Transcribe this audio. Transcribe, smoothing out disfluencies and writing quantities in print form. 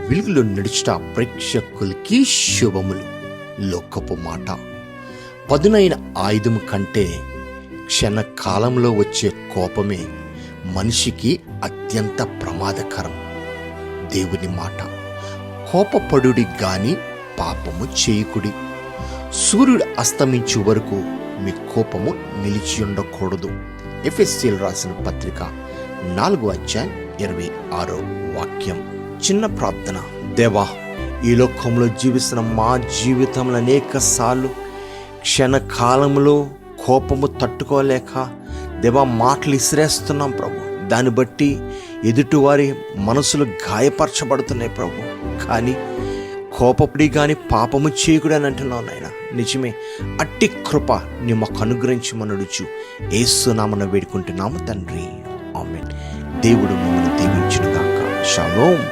వెలుగులో నడుచుట ప్రేక్షకులకి శుభములు. లోకపు మాట పదునైన ఆయుధం కంటే క్షణకాలంలో వచ్చే కోపమే మనిషికి అత్యంత ప్రమాదకరం. దేవుని మాట, కోపపడుడి గాని పాపము చేయకుడి. సూర్యుడు అస్తమించు వరకు మీ కోపము నిలిచి ఉండకూడదు. ఎఫెసీయులు రాసిన పత్రిక 4:26 వాక్యం. చిన్న ప్రార్థన. దేవా, ఈ లోకంలో జీవిస్తున్న మా జీవితంలో అనేక సార్లు క్షణకాలంలో కోపము తట్టుకోలేక దేవా మాటలు ఇసిరేస్తున్నాం ప్రభు. దాన్ని బట్టి ఎదుటివారి మనసులు గాయపరచబడుతున్నాయి ప్రభు. కానీ కోపపడి కానీ పాపము చేయకుడు అని అంటున్నావు నాయన. నిజమే, అట్టి కృప నీ మాకు అనుగ్రహించమనడుచు యేసు నామమున వేడుకుంటున్నాము తండ్రి. ఆమేన్. దేవుడు మిమ్మల్ని దీవించును గాక. షాలోమ్.